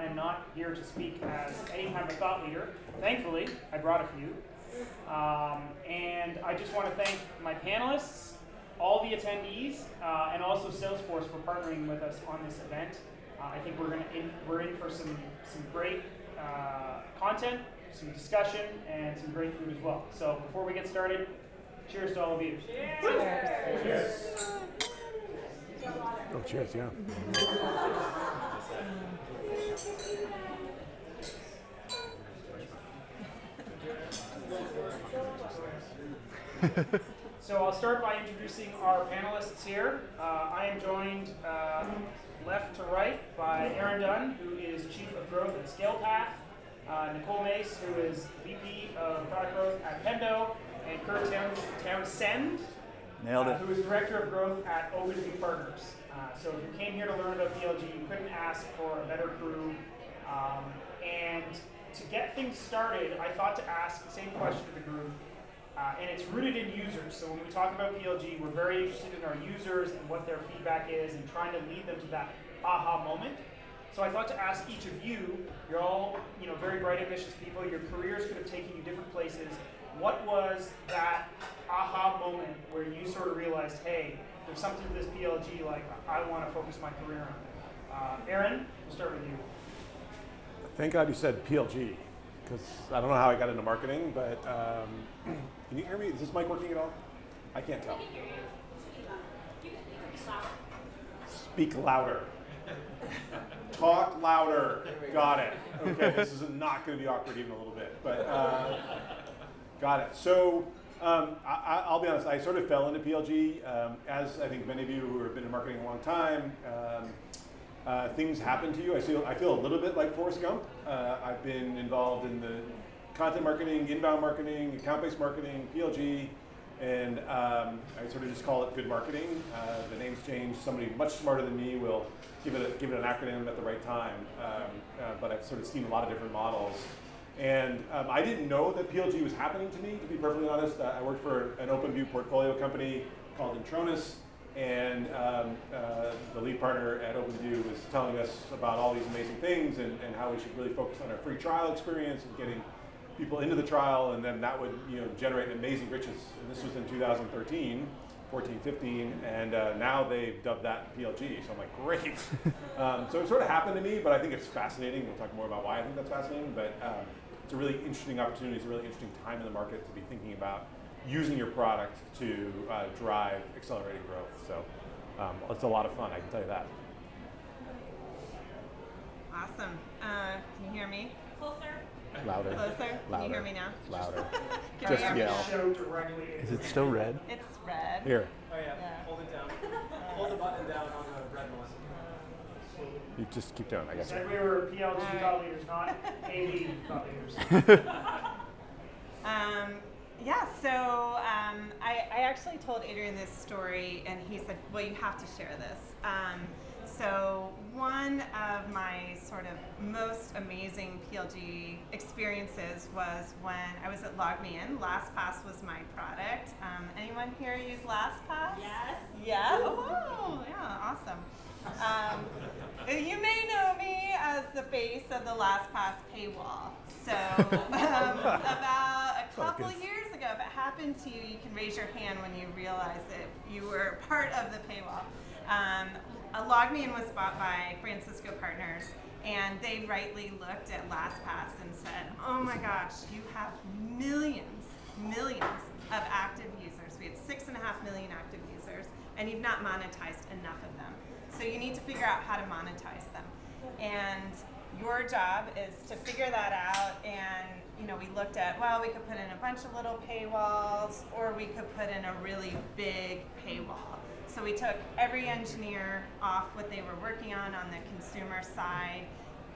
am not here to speak as any kind of thought leader. Thankfully, I brought a few. And I just want to thank my panelists, all the attendees, and also Salesforce for partnering with us on this event. I think we're in for some great content, some discussion, and some great food as well. So before we get started, cheers to all of you. Cheers. Cheers. Oh, cheers, yeah. So I'll start by introducing our panelists here. I am joined left to right by Aaron Dunn, who is Chief of Growth at ScalePath, Nichole Mace, who is VP of Product Growth at Pendo, and Kurt Townsend, who is Director of Growth at OpenView Partners. So if you came here to learn about PLG, you couldn't ask for a better crew. And to get things started, I thought to ask the same question to the group, and it's rooted in users. So when we talk about PLG, we're very interested in our users and what their feedback is and trying to lead them to that aha moment. So I thought to ask each of you, you're all very bright, ambitious people, your careers could have taken you different places. What was that aha moment where you sort of realized, hey, there's something to this PLG like I want to focus my career on? Aaron, we'll start with you. Thank God you said PLG, because I don't know how I got into marketing, but can you hear me? Is this mic working at all? I can't tell. I can hear you. You can be louder. Speak louder. Talk louder. Got it. Okay, this is not going to be awkward even a little bit, but got it. So I'll be honest, I sort of fell into PLG, as I think many of you who have been in marketing a long time. Things happen to you. I feel a little bit like Forrest Gump. I've been involved in the content marketing, inbound marketing, account-based marketing, PLG, and I sort of just call it good marketing. The name's changed. Somebody much smarter than me will give it an acronym at the right time. But I've sort of seen a lot of different models. And I didn't know that PLG was happening to me, to be perfectly honest. I worked for an OpenView portfolio company called Intronus, and the lead partner at OpenView was telling us about all these amazing things and how we should really focus on our free trial experience and getting people into the trial, and then that would generate amazing riches. And this was in 2013, 14, 15, and now they've dubbed that PLG. So I'm like, great. So it sort of happened to me, but I think it's fascinating. We'll talk more about why I think that's fascinating, but it's a really interesting opportunity. It's a really interesting time in the market to be thinking about using your product to drive accelerated growth. So it's a lot of fun, I can tell you that. Awesome. Can you hear me? Closer. Louder. Closer? Can you hear me now? Louder. Can Just you hear me? yell. Show directly. Is it still red? It's red. Here. Oh yeah. Hold it down. Hold the button down on the red one. You just keep doing it, I guess. Said we were PLG thought leaders, not AV thought leaders. I actually told Adrian this story, and he said, well, you have to share this. So one of my sort of most amazing PLG experiences was when I was at LogMeIn. LastPass was my product. Anyone here use LastPass? Yes. Yeah? Oh, yeah, awesome. You may know me as the face of the LastPass paywall. So about a couple years ago, if it happened to you, you can raise your hand when you realize that you were part of the paywall. LogMeIn was bought by Francisco Partners, and they rightly looked at LastPass and said, oh my gosh, you have millions of active users. We had 6.5 million active users, and you've not monetized enough of them. So you need to figure out how to monetize them. And your job is to figure that out, and we looked at, well, we could put in a bunch of little paywalls, or we could put in a really big paywall. So we took every engineer off what they were working on the consumer side,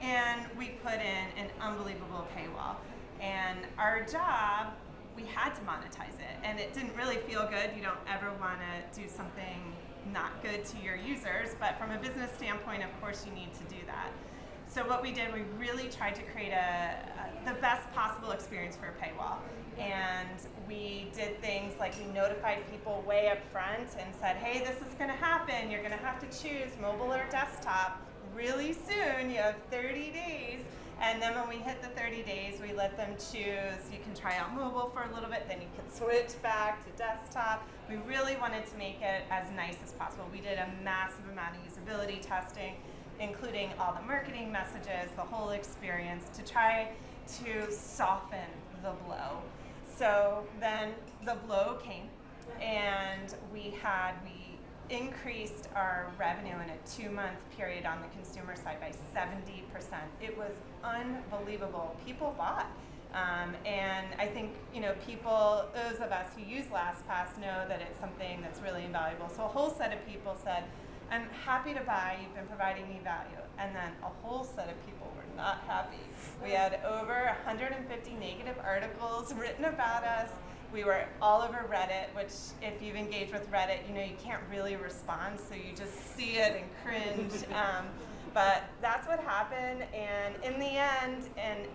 and we put in an unbelievable paywall. And our job, we had to monetize it, and it didn't really feel good. You don't ever want to do something not good to your users, but from a business standpoint, of course, you need to do that. So what we did, we really tried to create the best possible experience for a paywall. And we did things like we notified people way up front and said, hey, this is going to happen. You're going to have to choose mobile or desktop really soon. You have 30 days. And then when we hit the 30 days, we let them choose. You can try out mobile for a little bit, then you can switch back to desktop. We really wanted to make it as nice as possible. We did a massive amount of usability testing, including all the marketing messages, the whole experience, to try to soften the blow. So then the blow came, and we increased our revenue in a 2-month period on the consumer side by 70%. It was unbelievable. People bought. And I think, people, those of us who use LastPass know that it's something that's really invaluable. So a whole set of people said, I'm happy to buy, you've been providing me value. And then a whole set of people were not happy. We had over 150 negative articles written about us. We were all over Reddit, which if you've engaged with Reddit, you can't really respond, so you just see it and cringe. But that's what happened, and in the end, and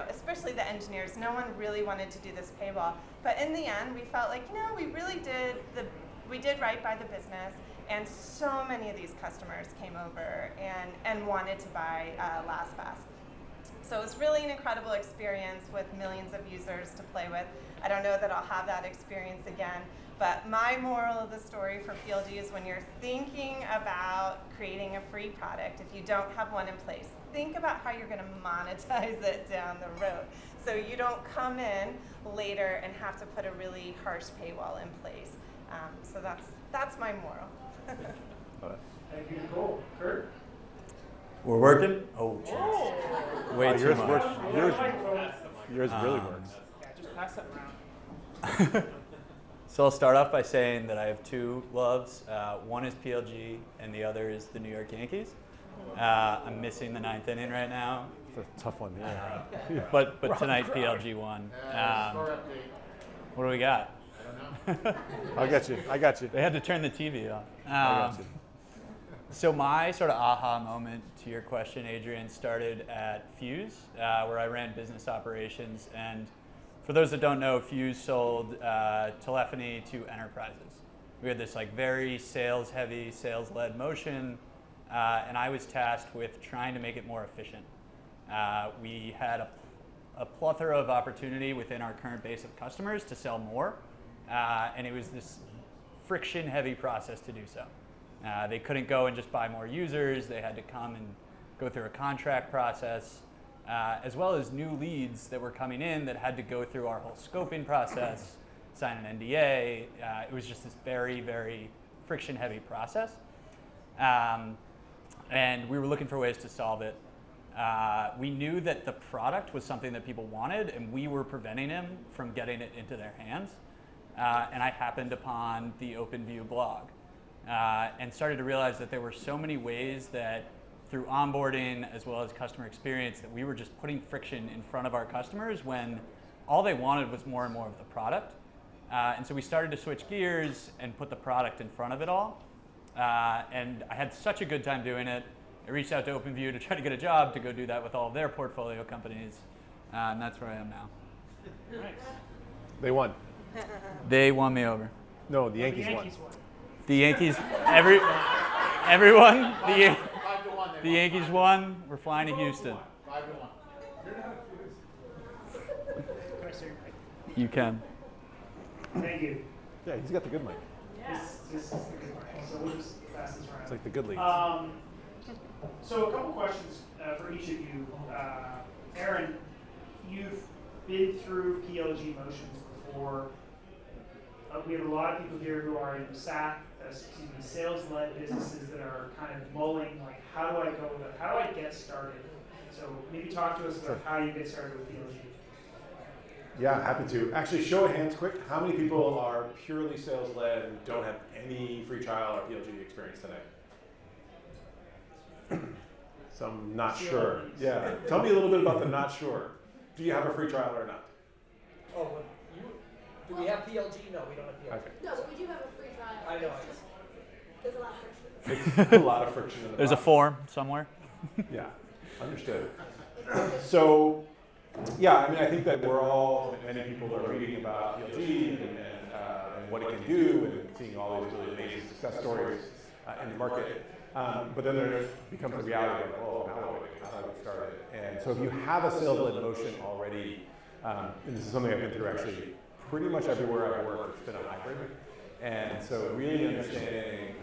especially the engineers, no one really wanted to do this paywall. But in the end, we felt like, we really did right by the business, and so many of these customers came over and wanted to buy LastPass. So it was really an incredible experience with millions of users to play with. I don't know that I'll have that experience again, but my moral of the story for PLG is when you're thinking about creating a free product, if you don't have one in place, think about how you're going to monetize it down the road. So you don't come in later and have to put a really harsh paywall in place. So that's my moral. Thank you, Nichole. Kurt? We're working? Oh, jeez. Way too much. Yours really works. Yeah, just pass that around. So I'll start off by saying that I have two loves. One is PLG, and the other is the New York Yankees. I'm missing the 9th inning right now. It's a tough one, yeah. But tonight PLG won. What do we got? I got you. They had to turn the TV off. I got you. So my sort of aha moment to your question, Adrian, started at Fuse, where I ran business operations. And for those that don't know, Fuse sold telephony to enterprises. We had this very sales-heavy, sales-led motion, and I was tasked with trying to make it more efficient. We had a plethora of opportunity within our current base of customers to sell more, and it was this friction-heavy process to do so. They couldn't go and just buy more users. They had to come and go through a contract process, as well as new leads that were coming in that had to go through our whole scoping process, sign an NDA. It was just this very, very friction-heavy process. And we were looking for ways to solve it. We knew that the product was something that people wanted, and we were preventing them from getting it into their hands. And I happened upon the OpenView blog. And started to realize that there were so many ways that through onboarding as well as customer experience that we were just putting friction in front of our customers when all they wanted was more and more of the product. And so we started to switch gears and put the product in front of it all. And I had such a good time doing it. I reached out to OpenView to try to get a job to go do that with all of their portfolio companies. And that's where I am now. Nice. They won. They won me over. No, the Yankees won. The Yankees, everyone, the Yankees won. We're flying to Houston. 5-1. Can I say your mic? You can. Thank you. Yeah, he's got the good mic. This is the good mic. So we'll just pass this around. It's like the good leagues. So a couple questions for each of you. Aaron, you've been through PLG motions before. We have a lot of people here who are in sales-led businesses that are kind of mulling, how do I get started? So maybe talk to us about how you get started with PLG. Yeah, happy to. Actually, show of hands quick. How many people are purely sales-led and don't have any free trial or PLG experience today? Some not sure. Yeah. Tell me a little bit about the not sure. Do you have a free trial or not? Oh, do we have PLG? No, we don't have PLG. Okay. No, but we do have a free trial. I know. There's a lot of friction. It's a lot of friction in the There's a process. form somewhere. Yeah, understood. So, yeah, I think that many people are reading about PLG and what it can do and seeing all these really amazing success stories in the market. But then there becomes a reality of, oh, now what? How do I get started? And so if you have a sales-led motion already, and this is something I've been through actually pretty much everywhere I work, it's been a hybrid. And so really understanding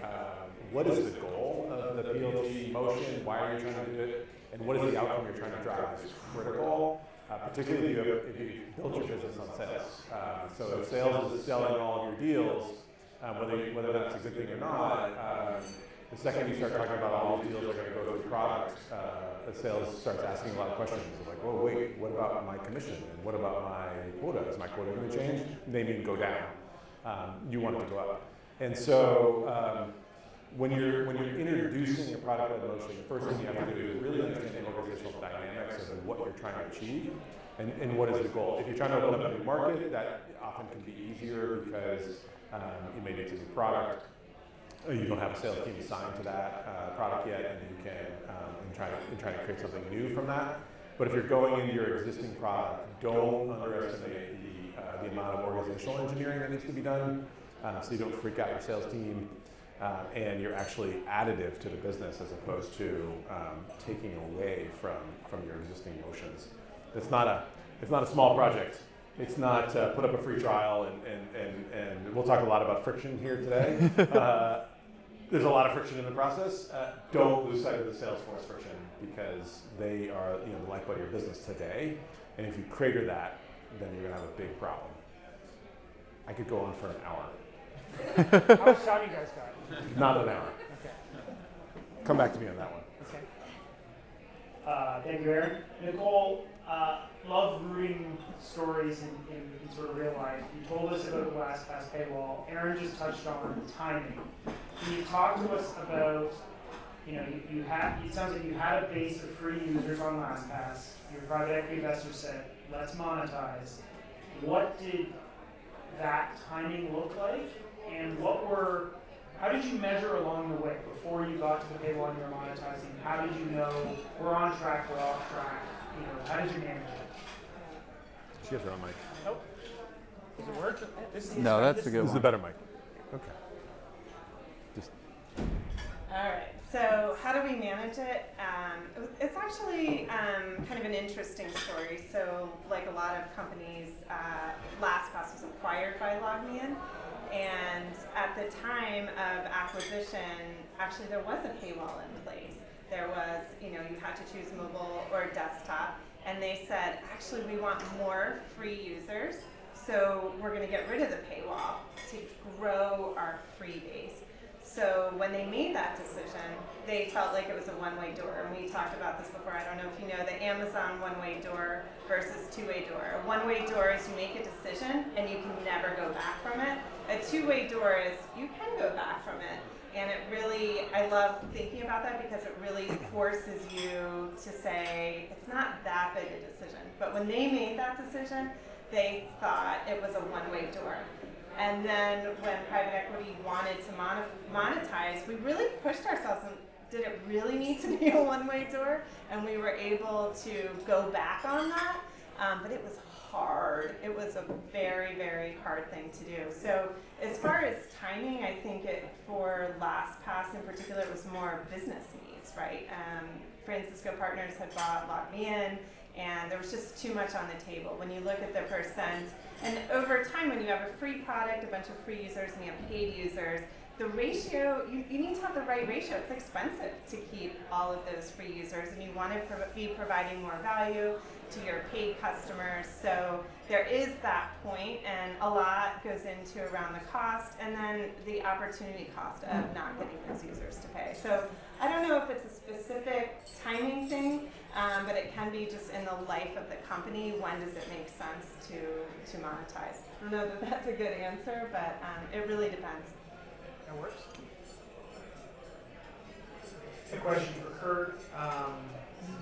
what is the goal of the PLG motion, why are you trying to do it, and what is the outcome you're trying to drive is critical, particularly if you build your business on sales. So if sales is selling all of your deals, whether that's a good thing or not, the second you start talking about all these deals are going to go through product, the sales starts asking a lot of questions. It's like, whoa, wait, what about my commission? And what about my quota? Is my quota going to change? They need to go down. You want it to go up. And so when you're introducing a product-led motion, the first thing you have to do is really understand the organizational dynamics of what you're trying to achieve and what is the goal. If you're trying to open up a new market, that often can be easier because you may need a new product. You don't have a sales team assigned to that product yet, and you can try to create something new from that. But if you're going into your existing product, don't underestimate the amount of organizational engineering that needs to be done, so you don't freak out your sales team, and you're actually additive to the business as opposed to taking away from your existing motions. It's not a small project. It's not put up a free trial, and we'll talk a lot about friction here today. There's a lot of friction in the process. Don't lose sight of the Salesforce friction because they are the lifeblood of your business today. And if you crater that, then you're gonna have a big problem. I could go on for an hour. How much time you guys got? Not an hour. Okay. Come back to me on that one. Okay. Thank you, Aaron. Nichole, love rooting stories in sort of real life. You told us about the LastPass paywall. Aaron just touched on timing. Can you talk to us about, it sounds like you had a base of free users on LastPass. Your private equity investor said, let's monetize. What did that timing look like? And how did you measure along the way before you got to the paywall and you were monetizing? How did you know we're on track, we're off track? How did you manage it? She has her own mic. Nope. Does it work? No, that's a good This is one. the better mic. Okay. All right, so how do we manage it? It's actually kind of an interesting story. So like a lot of companies, LastPass was acquired by LogMeIn. And at the time of acquisition, actually there was a paywall in place. There was, you had to choose mobile or desktop. And they said, actually we want more free users. So we're gonna get rid of the paywall to grow our free base. So when they made that decision, they felt like it was a one-way door. And we talked about this before. I don't know if you know the Amazon one-way door versus two-way door. A one-way door is you make a decision and you can never go back from it. A two-way door is you can go back from it. And it really, I love thinking about that because it really forces you to say, it's not that big a decision. But when they made that decision, they thought it was a one-way door. And then when private equity wanted to monetize, we really pushed ourselves and did it really need to be a one-way door? And we were able to go back on that, but it was hard. It was a very, very hard thing to do. So as far as timing, I think for LastPass in particular, it was more business needs, right? Francisco Partners had bought LogMeIn, and there was just too much on the table. When you look at the percent, and over time when you have a free product, a bunch of free users, and you have paid users, the ratio, you need to have the right ratio. It's expensive to keep all of those free users, and you want to be providing more value to your paid customers. So there is that point, and a lot goes into around the cost, and then the opportunity cost of not getting those users to pay. So I don't know if it's a specific timing thing, but it can be just in the life of the company. When does it make sense to monetize? I don't know that that's a good answer, but it really depends. That works. A question for Kurt.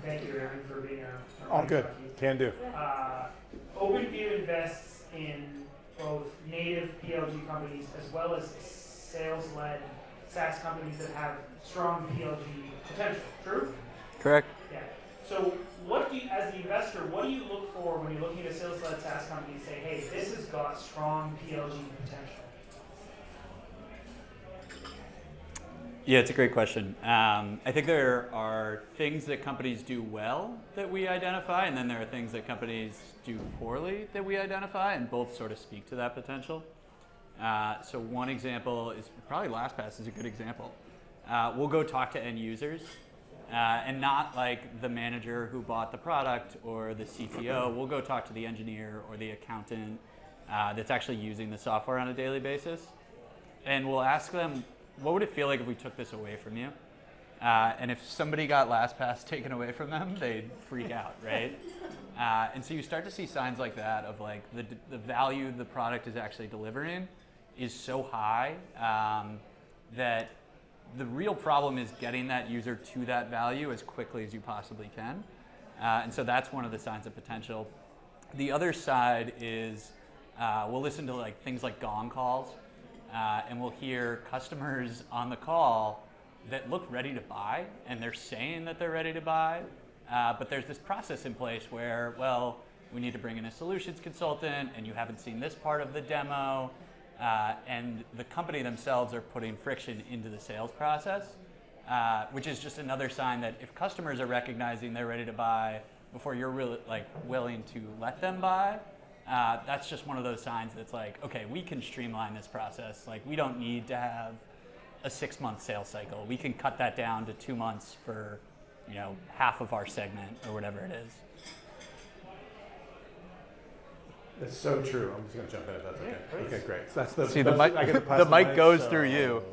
Thank you, Aaron, for being our All good. Can do. OpenView invests in both native PLG companies as well as sales-led SaaS companies that have strong PLG potential. True? Correct. Yeah. So as the investor, what do you look for when you're looking at a sales-led SaaS company and say, hey, this has got strong PLG potential? Yeah, it's a great question. I think there are things that companies do well that we identify, and then there are things that companies do poorly that we identify, and both sort of speak to that potential. So one example is probably LastPass is a good example. We'll go talk to end users, and not like the manager who bought the product or the CTO. We'll go talk to the engineer or the accountant that's actually using the software on a daily basis, and we'll ask them, what would it feel like if we took this away from you? And if somebody got LastPass taken away from them, they'd freak out, right? And so you start to see signs like that of like the value the product is actually delivering is so high that the real problem is getting that user to that value as quickly as you possibly can. And so that's one of the signs of potential. The other side is we'll listen to like things like gong calls. And we'll hear customers on the call that look ready to buy, and they're saying that they're ready to buy, but there's this process in place where, well, we need to bring in a solutions consultant, and you haven't seen this part of the demo, and the company themselves are putting friction into the sales process, which is just another sign that if customers are recognizing they're ready to buy before you're really like willing to let them buy, that's just one of those signs that's like, okay, we can streamline this process. Like, we don't need to have a 6-month sales cycle. We can cut that down to 2 months for, half of our segment or whatever it is. That's so true. I'm just going to jump in if that's okay. Yeah, Okay, great. So that's See, the mic, I get to pass the mic goes so, through you.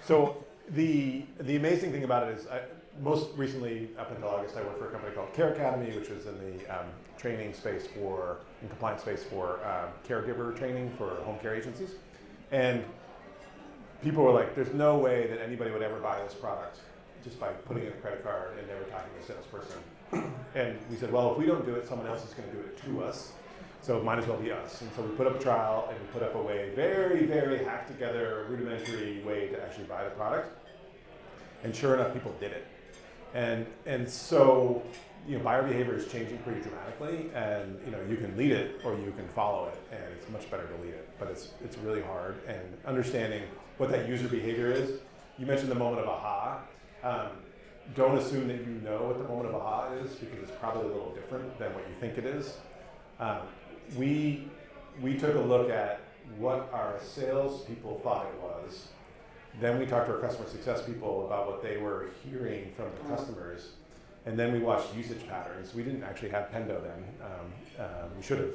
So the amazing thing about it is, most recently, up until August, I worked for a company called Care Academy, which is in the training space and compliance space for caregiver training for home care agencies. And people were like, there's no way that anybody would ever buy this product just by putting in a credit card and never talking to a salesperson. And we said, well, if we don't do it, someone else is going to do it to us. So it might as well be us. And so we put up a trial, and we put up a way, very, very hacked together, rudimentary way to actually buy the product. And sure enough, people did it. And so, buyer behavior is changing pretty dramatically, and you can lead it or you can follow it, and it's much better to lead it. But it's really hard, and understanding what that user behavior is. You mentioned the moment of aha. Don't assume that you know what the moment of aha is, because it's probably a little different than what you think it is. We took a look at what our sales people thought it was. Then we talked to our customer success people about what they were hearing from the customers. And then we watched usage patterns. We didn't actually have Pendo then. We should have.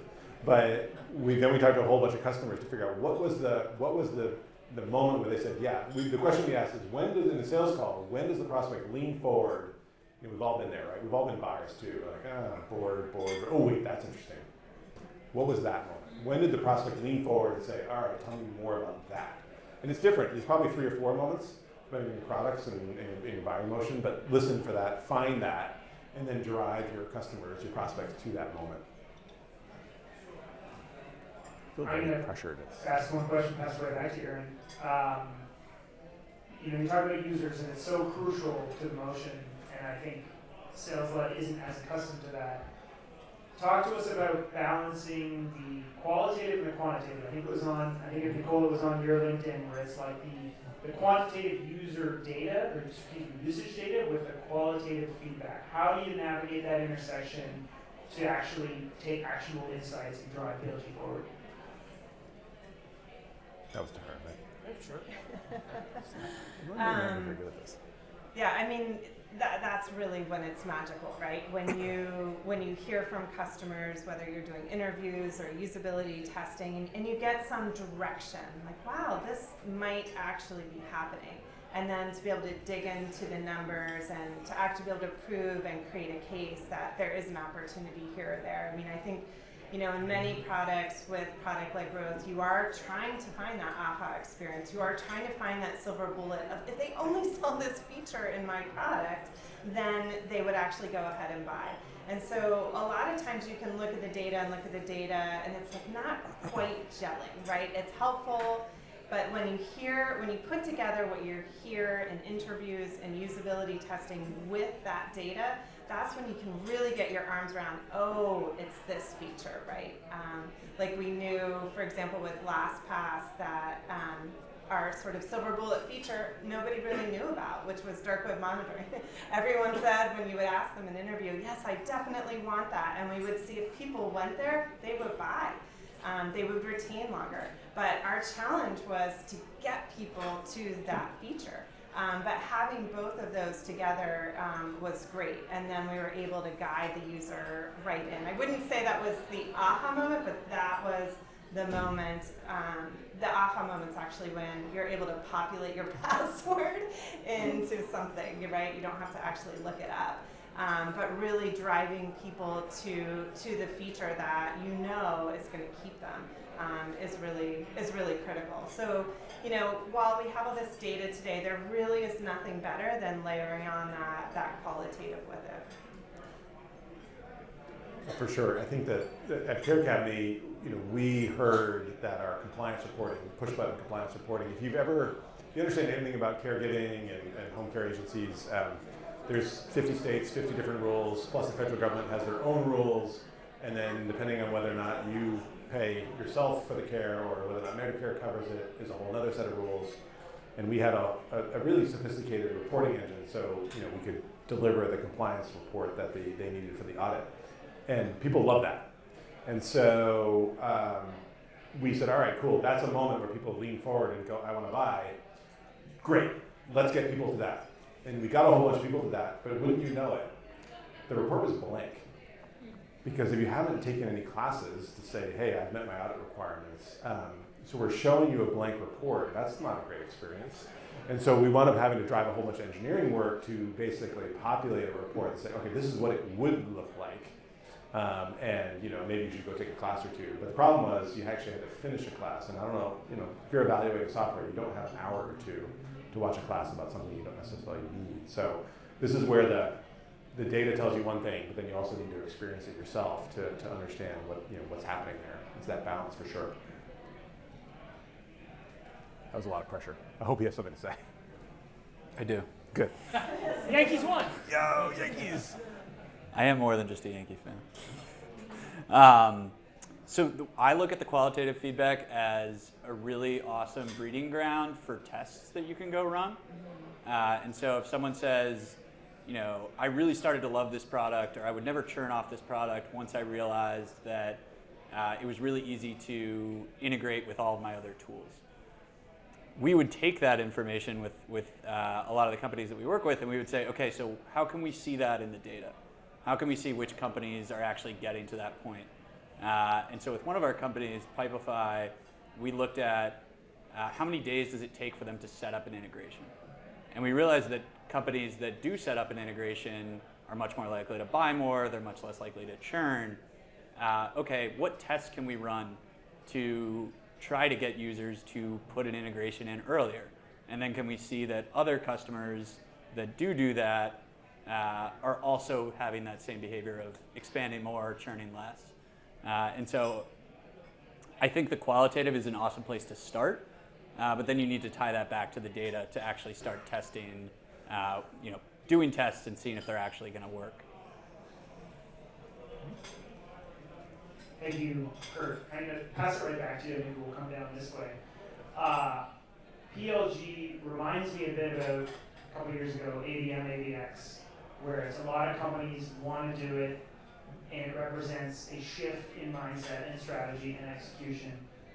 But we talked to a whole bunch of customers to figure out what was the moment where they said, yeah. The question we asked is, in a sales call, when does the prospect lean forward? We've all been there, right? We've all been buyers too. Like, board. Oh wait, that's interesting. What was that moment? When did the prospect lean forward and say, all right, tell me more about that? And it's different. There's probably 3 or 4 moments, depending on your products and your buying motion, but listen for that, find that, and then drive your customers, your prospects to that moment. I feel very pressured. Ask one question, pass it right back to you, Aaron. You talk about users, and it's so crucial to the motion, and I think sales-led isn't as accustomed to that. Talk to us about balancing the qualitative and the quantitative. I think if Nichole, it was on your LinkedIn, where it's like the quantitative user data, or usage data, with the qualitative feedback. How do you navigate that intersection to actually take actionable insights and drive PLG forward? That was to her, right? Sure. I'm very good at this. Yeah, I mean, that's really when it's magical, right? When you hear from customers, whether you're doing interviews or usability testing, and you get some direction, like, wow, this might actually be happening. And then to be able to dig into the numbers and to actually be able to prove and create a case that there is an opportunity here or there. I mean, I think, in many products with product-led growth, you are trying to find that aha experience. You are trying to find that silver bullet of, if they only saw this feature in my product, then they would actually go ahead and buy. And so a lot of times you can look at the data and it's like not quite gelling, right? It's helpful, but when you put together what you hear in interviews and usability testing with that data, that's when you can really get your arms around, it's this feature, right? Like we knew, for example, with LastPass that our sort of silver bullet feature nobody really knew about, which was dark web monitoring. Everyone said when you would ask them in an interview, yes, I definitely want that. And we would see if people went there, they would buy. They would retain longer. But our challenge was to get people to that feature. But having both of those together was great. And then we were able to guide the user right in. I wouldn't say that was the aha moment, but that was the moment. The aha moment's actually when you're able to populate your password into something, right? You don't have to actually look it up. But really driving people to the feature that you know is going to keep them is really critical. So, while we have all this data today, there really is nothing better than layering on that qualitative with it. For sure. I think that at Care Academy, we heard that our compliance reporting, push button compliance reporting, if you understand anything about caregiving and home care agencies, there's 50 states, 50 different rules, plus the federal government has their own rules, and then depending on whether or not you pay yourself for the care or whether or not Medicare covers it is a whole other set of rules. And we had a really sophisticated reporting engine, so we could deliver the compliance report that they needed for the audit. And people love that. And so we said, all right, cool, that's a moment where people lean forward and go, I want to buy. Great, let's get people to that. And we got a whole bunch of people to that, but wouldn't you know it, the report was blank. Because if you haven't taken any classes to say, hey, I've met my audit requirements, so we're showing you a blank report, that's not a great experience. And so we wound up having to drive a whole bunch of engineering work to basically populate a report and say, okay, this is what it would look like. And maybe you should go take a class or two. But the problem was you actually had to finish a class. And I don't know, if you're evaluating software, you don't have an hour or two to watch a class about something you don't necessarily need. So this is where the data tells you one thing, but then you also need to experience it yourself to understand what's happening there. It's that balance for sure. That was a lot of pressure. I hope you have something to say. I do. Good. Yankees won. Yo, Yankees! I am more than just a Yankee fan. I look at the qualitative feedback as a really awesome breeding ground for tests that you can go run. And so if someone says, I really started to love this product, or I would never churn off this product once I realized that it was really easy to integrate with all of my other tools. We would take that information with a lot of the companies that we work with, and we would say, okay, so how can we see that in the data? How can we see which companies are actually getting to that point? And so with one of our companies, Pipefy, we looked at how many days does it take for them to set up an integration? And we realized that companies that do set up an integration are much more likely to buy more, they're much less likely to churn. Okay, what tests can we run to try to get users to put an integration in earlier? And then can we see that other customers that do that are also having that same behavior of expanding more, churning less. And so I think the qualitative is an awesome place to start, but then you need to tie that back to the data to actually start testing, doing tests and seeing if they're actually going to work. Thank you, Kurt. I'm going to pass it right back to you, and maybe we'll come down this way. PLG reminds me a bit about a couple years ago, ADM, ADX, whereas a lot of companies want to do it, and it represents a shift in mindset and strategy and execution.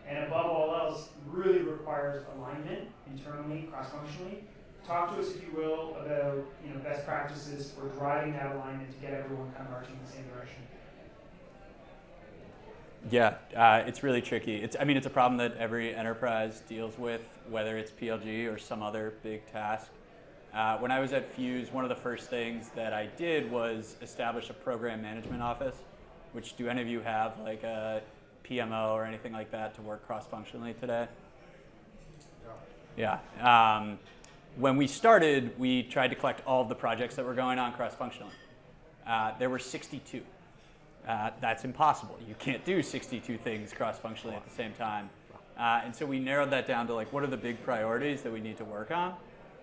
And above all else, really requires alignment internally, cross-functionally. Talk to us, if you will, about best practices for driving that alignment to get everyone kind of marching in the same direction. Yeah, it's really tricky. It's a problem that every enterprise deals with, whether it's PLG or some other big task. When I was at Fuse, one of the first things that I did was establish a program management office, which do any of you have like a PMO or anything like that to work cross-functionally today? Yeah. When we started, we tried to collect all of the projects that were going on cross-functionally. There were 62. That's impossible. You can't do 62 things cross-functionally at the same time. And so we narrowed that down to what are the big priorities that we need to work on?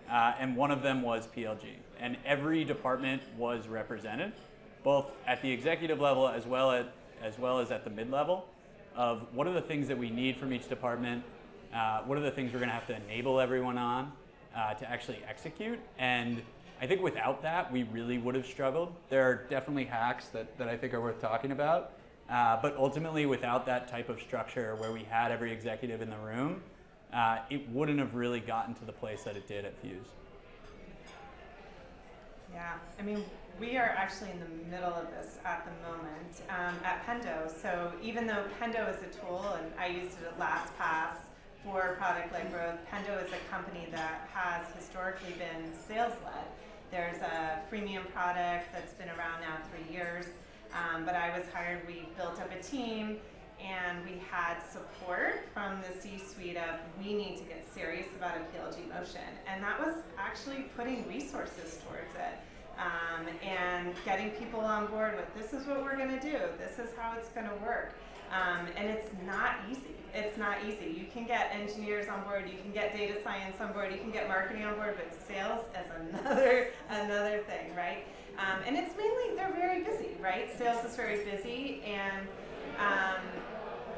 And one of them was PLG. And every department was represented, both at the executive level as well as at the mid-level, of what are the things that we need from each department, what are the things we're going to have to enable everyone on to actually execute? And I think without that, we really would have struggled. There are definitely hacks that I think are worth talking about. But ultimately, without that type of structure where we had every executive in the room, it wouldn't have really gotten to the place that it did at Fuse. Yeah, I mean, we are actually in the middle of this at the moment at Pendo. So even though Pendo is a tool, and I used it at LastPass for product-led growth, Pendo is a company that has historically been sales-led. There's a freemium product that's been around now 3 years, but I was hired, we built up a team, and we had support from the C-suite of, we need to get serious about a PLG motion. And that was actually putting resources towards it. And getting people on board with, this is what we're gonna do, this is how it's gonna work. And it's not easy. It's not easy. You can get engineers on board, you can get data science on board, you can get marketing on board, but sales is another thing, right? And it's mainly, they're very busy, right? Sales is very busy, and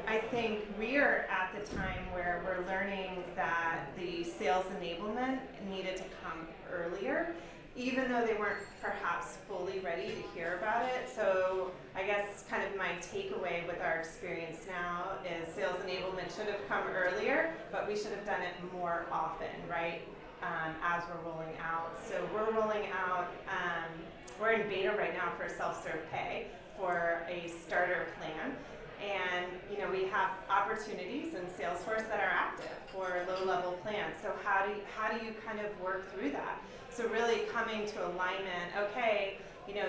I think we're at the time where we're learning that the sales enablement needed to come earlier, even though they weren't perhaps fully ready to hear about it. So I guess kind of my takeaway with our experience now is sales enablement should have come earlier, but we should have done it more often, right? As we're rolling out. So we're rolling out, we're in beta right now for self-serve pay for a starter plan. And we have opportunities in Salesforce that are active for low-level plans. So how do you kind of work through that? So really coming to alignment. Okay,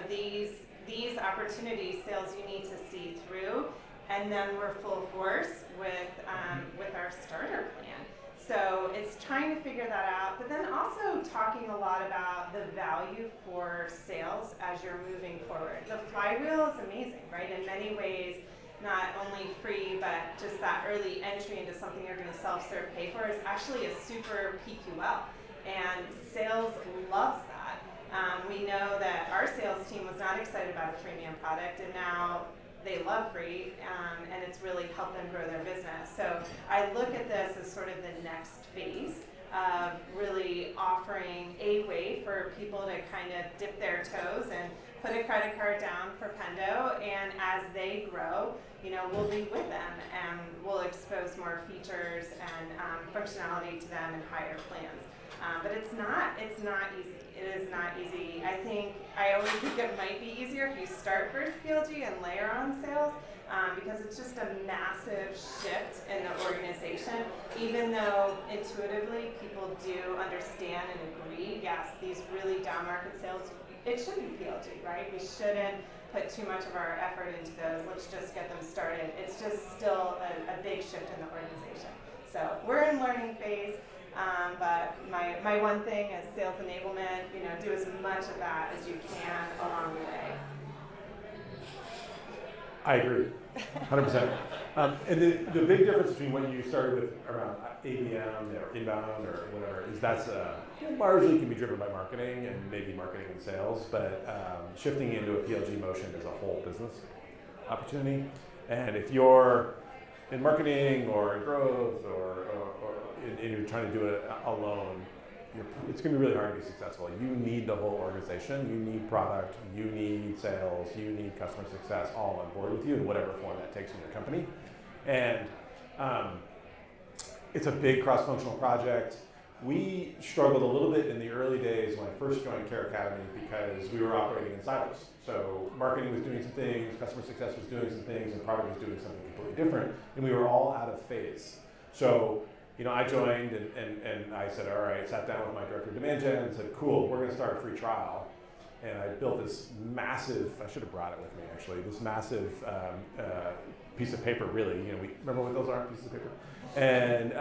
these opportunities, sales, you need to see through, and then we're full force with our starter plan. So it's trying to figure that out, but then also talking a lot about the value for sales as you're moving forward. The flywheel is amazing, right? In many ways, not only free, but just that early entry into something you're going to self-serve pay for is actually a super PQL. And sales loves that. We know that our sales team was not excited about a freemium product, and now they love free, and it's really helped them grow their business. So I look at this as sort of the next phase of really offering a way for people to kind of dip their toes and put a credit card down for Pendo, and as they grow, we'll be with them and we'll expose more features and functionality to them in higher plans. But it's not easy. It is not easy. I always think it might be easier if you start first PLG and layer on sales, because it's just a massive shift in the organization. Even though intuitively people do understand and agree, yes, these really down market sales, it should be PLG, right? We shouldn't put too much of our effort into those. Let's just get them started. It's just still a big shift in the organization. So we're in learning phase. But my one thing is sales enablement, do as much of that as you can along the way. I agree, 100%. And the big difference between what you started with around ABM or inbound or whatever is that's largely can be driven by marketing and maybe marketing and sales, but shifting into a PLG motion is a whole business opportunity. And if you're in marketing or in growth and you're trying to do it alone, it's going to be really hard to be successful. You need the whole organization. You need product. You need sales. You need customer success all on board with you in whatever form that takes in your company. And it's a big cross-functional project. We struggled a little bit in the early days when I first joined Care Academy because we were operating in silos. So marketing was doing some things, customer success was doing some things, and product was doing something completely different, and we were all out of phase. So I joined and I said, all right, sat down with my director of demand gen and said, cool, we're going to start a free trial. And I built this massive, I should have brought it with me actually, this massive piece of paper really, remember what those are, pieces of paper? And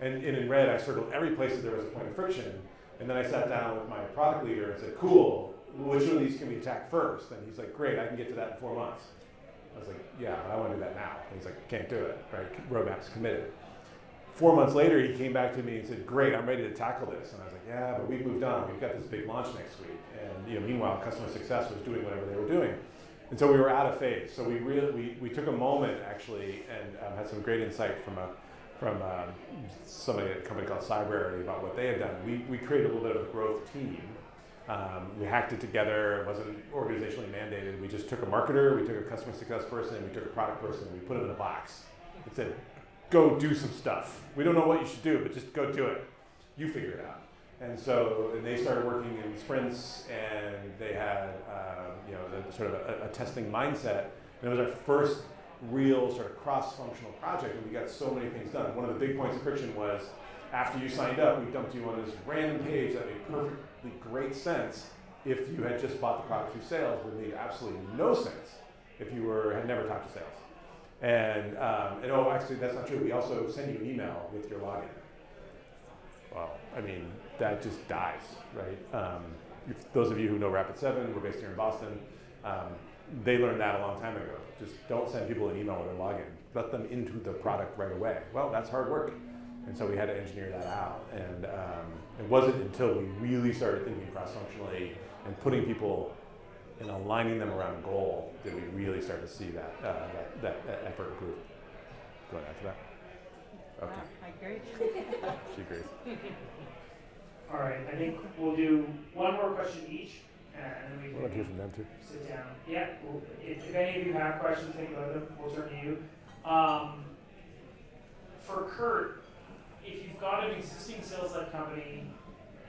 in red, I circled every place that there was a point of friction. And then I sat down with my product leader and said, cool, which one of these can we attack first? And he's like, great, I can get to that in 4 months. I was like, yeah, but I want to do that now. And he's like, can't do it, right? Roadmap's committed. 4 months later, he came back to me and said, great, I'm ready to tackle this. And I was like, yeah, but we've moved on. We've got this big launch next week. And meanwhile, customer success was doing whatever they were doing. And so we were out of phase. So we took a moment, actually, and had some great insight from from somebody at a company called Cybrary about what they had done. We created a little bit of a growth team. We hacked it together. It wasn't organizationally mandated. We just took a marketer, we took a customer success person, we took a product person, and we put them in a box and said, go do some stuff. We don't know what you should do, but just go do it. You figure it out. And so they started working in sprints, and they had the sort of a testing mindset. And it was our first real sort of cross-functional project, and we got so many things done. One of the big points of friction was after you signed up, we dumped you on this random page that made perfectly great sense if you had just bought the product through sales, but made absolutely no sense if you had never talked to sales. And oh, actually, that's not true. We also send you an email with your login. Well, I mean, that just dies, right? If those of you who know Rapid7, we're based here in Boston, they learned that a long time ago. Just don't send people an email with their login. Let them into the product right away. Well, that's hard work. And so we had to engineer that out. And it wasn't until we really started thinking cross-functionally and putting people and aligning them around a goal did we really start to see that effort improve. Go ahead to that. Okay. I agree. She agrees. All right, I think we'll do one more question each, and then we We'll hear can from them too. sit down. Yeah, well, if any of you have questions, think about them. We'll turn to you. For Kurt, if you've got an existing sales-led company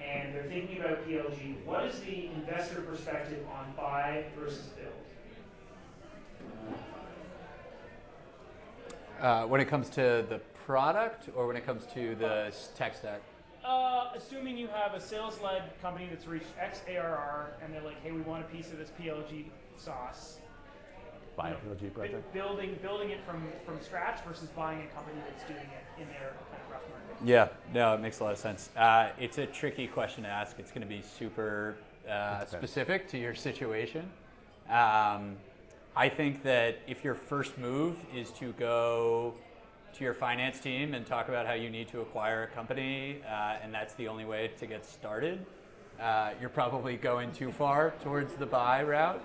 and they're thinking about PLG, what is the investor perspective on buy versus build? When it comes to the product or when it comes to the tech stack? Assuming you have a sales-led company that's reached X ARR and they're like, hey, we want a piece of this PLG sauce. Buy a PLG project. Building it from scratch versus buying a company that's doing it in their kind of rough market. Yeah, no, it makes a lot of sense. It's a tricky question to ask. It's going to be super specific to your situation. I think that if your first move is to go to your finance team and talk about how you need to acquire a company, and that's the only way to get started, you're probably going too far towards the buy route.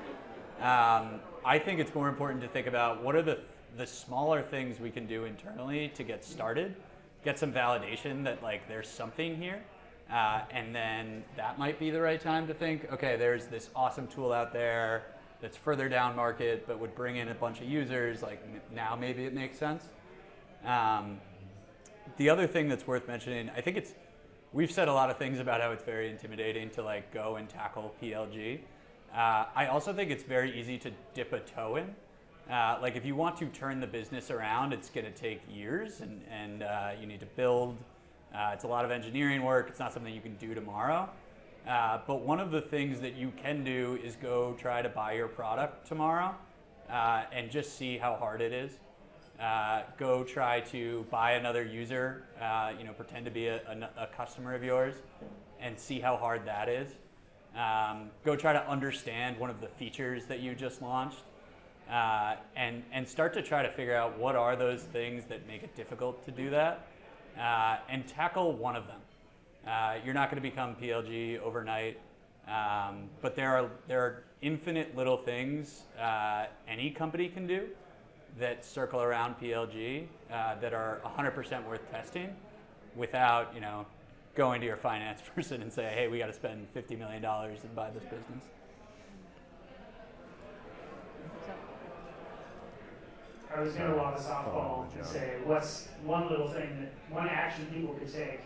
I think it's more important to think about what are the smaller things we can do internally to get started, get some validation that like there's something here, and then that might be the right time to think, okay, there's this awesome tool out there that's further down market but would bring in a bunch of users, like now maybe it makes sense. The other thing that's worth mentioning, I think we've said a lot of things about how it's very intimidating to like go and tackle PLG. I also think it's very easy to dip a toe in. Like if you want to turn the business around, it's going to take years and you need to build. It's a lot of engineering work. It's not something you can do tomorrow. But one of the things that you can do is go try to buy your product tomorrow and just see how hard it is. Go try to buy another user, pretend to be a customer of yours and see how hard that is. Go try to understand one of the features that you just launched and start to try to figure out what are those things that make it difficult to do that and tackle one of them. You're not going to become PLG overnight, but there are infinite little things any company can do that circle around PLG that are 100% worth testing without, going to your finance person and say, hey, we got to spend $50 million and buy this business. I was going to lob a softball and say, what's one little thing one action people could take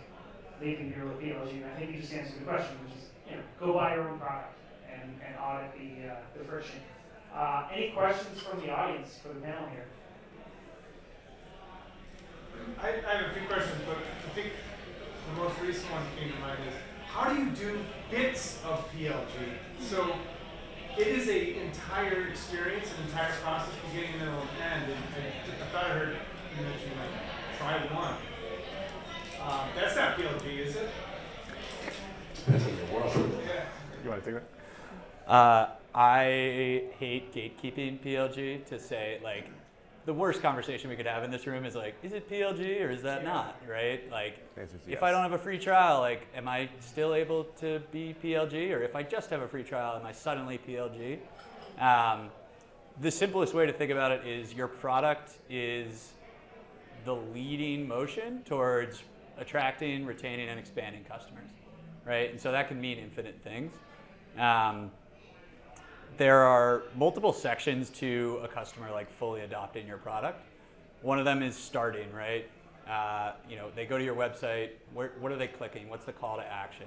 leaving here with PLG? And I think you just answered the question, which is, go buy your own product and audit the friction. Any questions from the audience for the panel here? I have a few questions, but I think the most recent one that came to mind is, how do you do bits of PLG? So it is an entire experience, an entire process beginning, middle, and end. And I thought I heard you mention try one. That's not PLG, is it? That's in your world. Yeah. You want to take that? I hate gatekeeping PLG to say, like, the worst conversation we could have in this room is like, is it PLG or is that not, right? Like, if I don't have a free trial, like, am I still able to be PLG? Or if I just have a free trial, am I suddenly PLG? The simplest way to think about it is your product is the leading motion towards attracting, retaining, and expanding customers, right? And so that can mean infinite things. There are multiple sections to a customer like fully adopting your product. One of them is starting, right? They go to your website. What are they clicking? What's the call to action?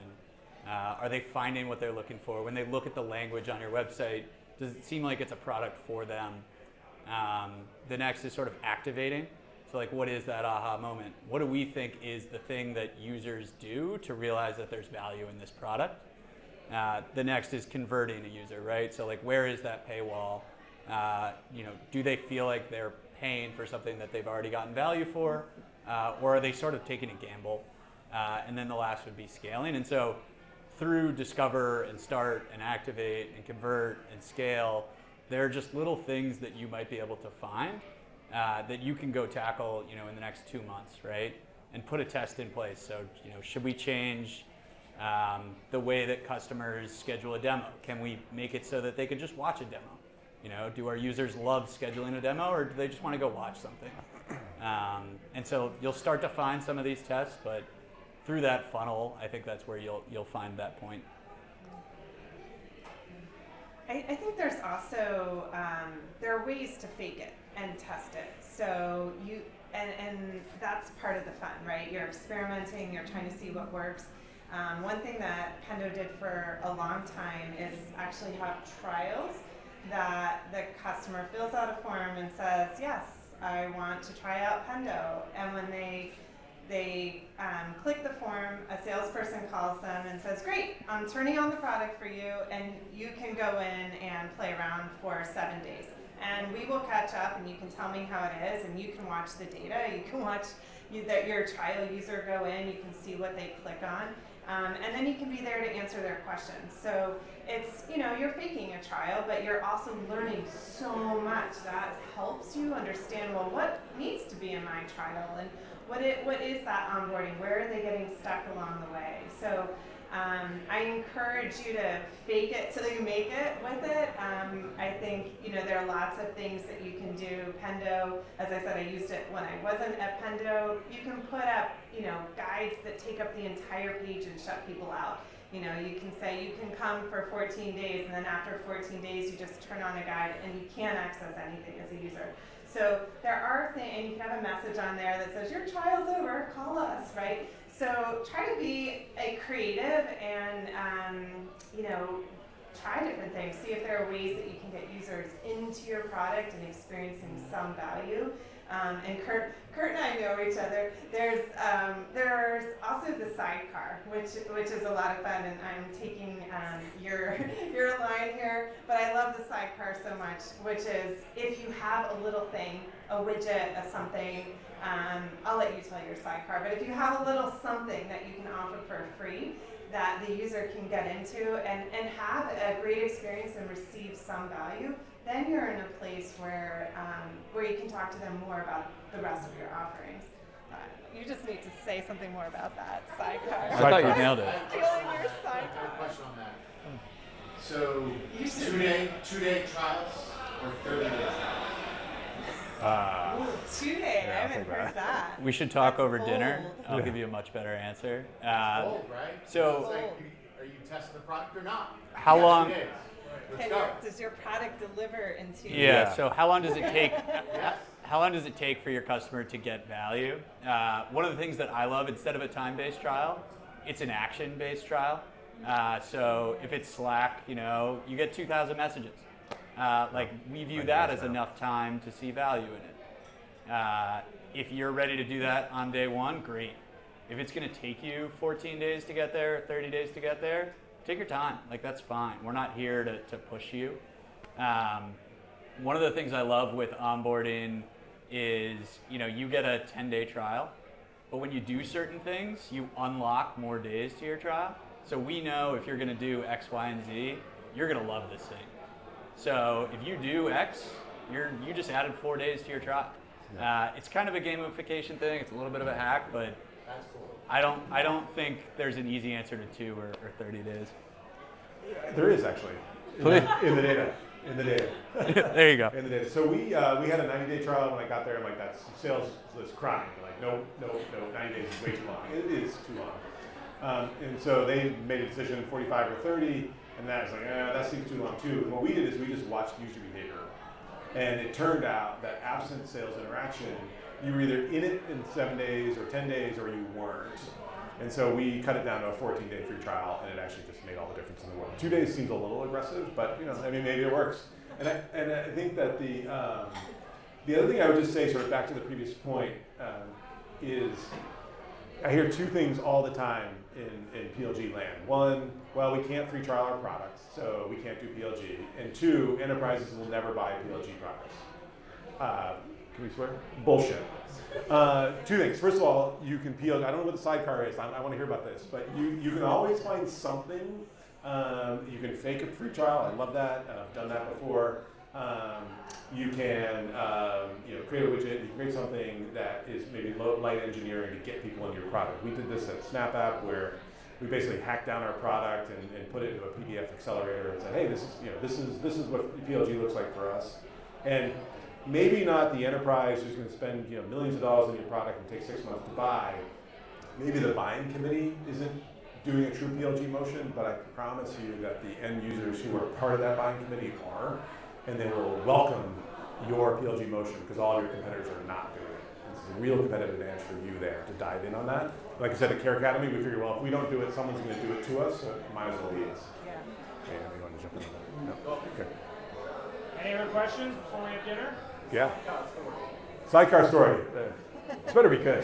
Are they finding what they're looking for? When they look at the language on your website, does it seem like it's a product for them? The next is sort of activating. So like, what is that aha moment? What do we think is the thing that users do to realize that there's value in this product? The next is converting a user, right? So like, where is that paywall? Do they feel like they're paying for something that they've already gotten value for? Or are they sort of taking a gamble? And then the last would be scaling. And so through discover and start and activate and convert and scale, there are just little things that you might be able to find that you can go tackle, in the next 2 months, right? And put a test in place. So, should we change the way that customers schedule a demo? Can we make it so that they can just watch a demo? Do our users love scheduling a demo, or do they just want to go watch something? And so you'll start to find some of these tests, but through that funnel, I think that's where you'll find that point. I think there's also there are ways to fake it and test it. So and that's part of the fun, right? You're experimenting. You're trying to see what works. One thing that Pendo did for a long time is actually have trials that the customer fills out a form and says, yes, I want to try out Pendo. And when they click the form, a salesperson calls them and says, great, I'm turning on the product for you, and you can go in and play around for 7 days. And we will catch up, and you can tell me how it is, and you can watch the data. You can watch your trial user go in. You can see what they click on. And then you can be there to answer their questions. So it's, you're faking a trial, but you're also learning so much that helps you understand, well, what needs to be in my trial, and what is that onboarding? Where are they getting stuck along the way? So I encourage you to fake it till you make it with it. I think, there are lots of things that you can do. Pendo, as I said, I used it when I wasn't at Pendo. You can put up, guides that take up the entire page and shut people out. You can say you can come for 14 days, and then after 14 days, you just turn on a guide and you can't access anything as a user. So there are things, and you can have a message on there that says, your trial's over, call us, right? So try to be a creative and, try different things. See if there are ways that you can get users into your product and experiencing some value. And Kurt and I know each other. There's also the sidecar, which is a lot of fun, and I'm taking your line here. But I love the sidecar so much, which is if you have a little thing, a widget, a something. I'll let you tell your sidecar. But if you have a little something that you can offer for free, that the user can get into and have a great experience and receive some value, then you're in a place where you can talk to them more about the rest of your offerings. You just need to say something more about that sidecar. I thought you nailed it. Feeling your I have a sidecar. question on that. So, two-day trials or 30-day trials? 2 day. I haven't heard that. We should talk That's over dinner. bold. I'll give you a much better answer. Bold, right? So- It's like, are you testing the product or not? How You got long- 2 days. Let's Can go. does your product deliver in 2 days? Yeah. So how long does it take? Yes. How long does it take for your customer to get value? One of the things that I love, instead of a time-based trial, it's an action-based trial. So if it's Slack, you get 2,000 messages. We view that as enough time to see value in it. If you're ready to do that on day one, great. If it's going to take you 14 days to get there, 30 days to get there, take your time. That's fine. We're not here to push you. One of the things I love with onboarding is, you get a 10-day trial, but when you do certain things, you unlock more days to your trial. So we know if you're going to do X, Y, and Z, you're going to love this thing. So if you do X, you just added 4 days to your trial. It's kind of a gamification thing. It's a little bit of a hack, but That's cool. I don't think there's an easy answer to 2 or 30 days. There is actually in the data. In the data. There you go. In the data. So we had a 90-day trial when I got there. I'm like, that's sales was crying. Like, no, 90 days is way too long. It is too long. And so they made a decision, 45 or 30, and that was like, that seems too long too. And what we did is we just watched user behavior. And it turned out that absent sales interaction, you were either in it in 7 days or 10 days or you weren't. And so we cut it down to a 14-day free trial, and it actually just made all the difference in the world. 2 days seems a little aggressive, but maybe it works. And I think that the other thing I would just say, sort of back to the previous point, is I hear two things all the time in PLG land. One, well, we can't free trial our products, so we can't do PLG. And two, enterprises will never buy PLG products. Can we swear? Bullshit. Two things. First of all, you can PLG. I don't know what the sidecar is. I want to hear about this. But you can always find something. You can fake a free trial. I love that. I've done that before. You can create a widget. You can create something that is maybe light engineering to get people into your product. We did this at SnapApp where we basically hacked down our product and put it into a PDF accelerator and said, hey, this is what PLG looks like for us. And maybe not the enterprise who's going to spend millions of dollars on your product and take 6 months to buy. Maybe the buying committee isn't doing a true PLG motion, but I promise you that the end users who are part of that buying committee are, and they will welcome your PLG motion because all your competitors are not doing it. This is a real competitive advantage for you there to dive in on that. Like I said at Care Academy, we figure, well, if we don't do it, someone's going to do it to us, so it might as well be us. Yeah. Okay, you want to jump in on that? No. Okay. Any other questions before we have dinner? Yeah. Sidecar story. It's better be good.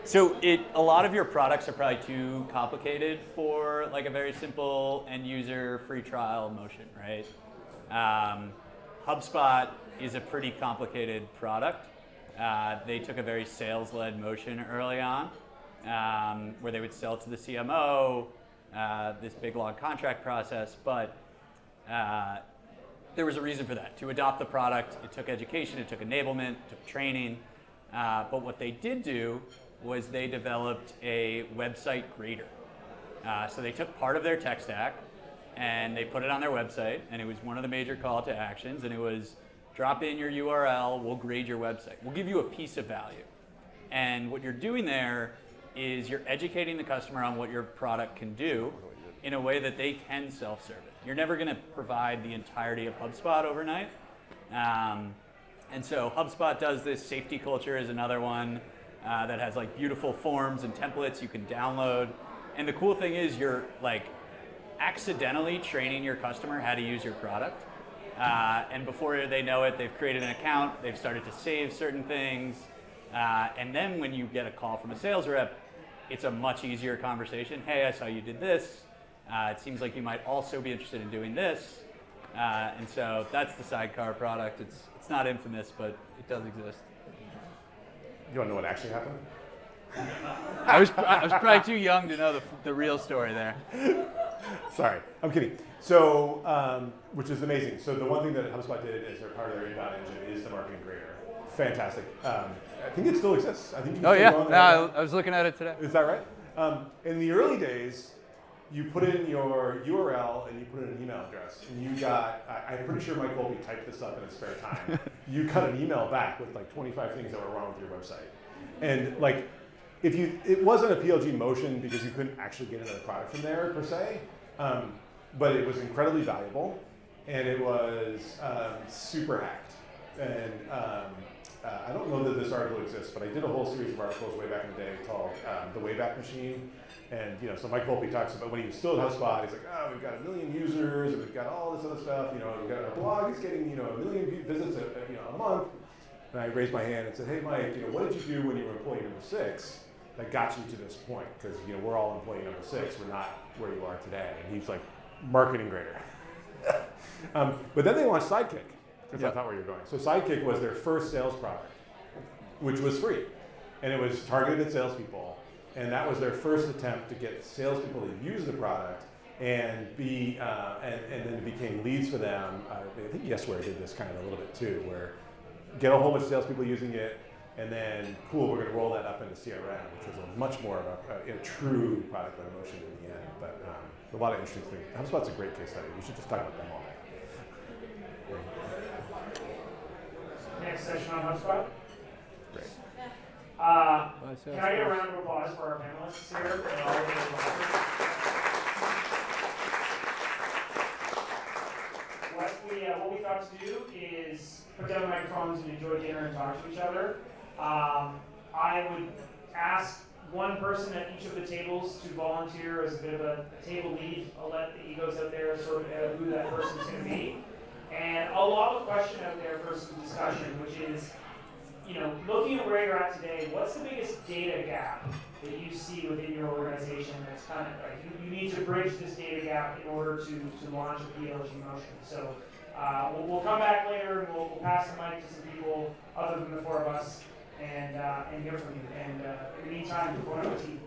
So a lot of your products are probably too complicated for like a very simple end user free trial motion, right? HubSpot is a pretty complicated product. They took a very sales-led motion early on, where they would sell to the CMO, this big long contract process, but there was a reason for that. To adopt the product, it took education, it took enablement, it took training, but what they did do was they developed a website grader. So they took part of their tech stack and they put it on their website, and it was one of the major call to actions, and it was drop in your URL, we'll grade your website. We'll give you a piece of value. And what you're doing there is you're educating the customer on what your product can do in a way that they can self-serve it. You're never going to provide the entirety of HubSpot overnight. And so HubSpot does this. Safety culture is another one that has like beautiful forms and templates you can download. And the cool thing is you're like accidentally training your customer how to use your product. And before they know it, they've created an account, they've started to save certain things. And then when you get a call from a sales rep, it's a much easier conversation. Hey, I saw you did this. It seems like you might also be interested in doing this. And so that's the sidecar product. It's not infamous, but it does exist. You want to know what actually happened? I was probably too young to know the real story there. Sorry, I'm kidding. So, which is amazing. So the one thing that HubSpot did as their part of their inbound engine is the marketing grader. Fantastic. I think it still exists. I think you can still go on there. I was looking at it today. Is that right? In the early days, you put in your URL and you put in an email address, and you got, I'm pretty sure Mike Volpe typed this up in his spare time. You got an email back with like 25 things that were wrong with your website. And like, it wasn't a PLG motion because you couldn't actually get another product from there per se, but it was incredibly valuable, and it was super hacked. And I don't know that this article exists, but I did a whole series of articles way back in the day called The Wayback Machine. And so Mike Volpe talks about when he was still at HubSpot, he's like, oh, we've got 1 million users, and we've got all this other stuff. We've got our blog is getting 1 million visits a month. And I raised my hand and said, hey, Mike, what did you do when you were employee number 6 that got you to this point? Because we're all employee number 6. We're not where you are today. And he's like, marketing grader. But then they launched Sidekick, because that's not where you're going. So Sidekick was their first sales product, which was free, and it was targeted at salespeople. And that was their first attempt to get salespeople to use the product and be, and then it became leads for them. I think Yesware did this kind of a little bit too, where get a whole bunch of salespeople using it, And then, cool, we're going to roll that up into CRM, which is a much more of a true product led motion in the end. But a lot of interesting things. HubSpot's a great case study. We should just talk about them all. Next session on HubSpot. Great. Can I get a round of applause for our panelists here? What we thought to do is put down the microphones and enjoy dinner and talk to each other. I would ask one person at each of the tables to volunteer as a bit of a table lead. I'll let the egos out there sort of who that person's going to be. And I'll lob a question out there for some discussion, which is, looking at where you're at today, what's the biggest data gap that you see within your organization that's kind of like you need to bridge this data gap in order to launch a PLG motion? So we'll come back later and we'll pass the mic to some people other than the four of us and hear from you. And in the meantime, we're going to tea.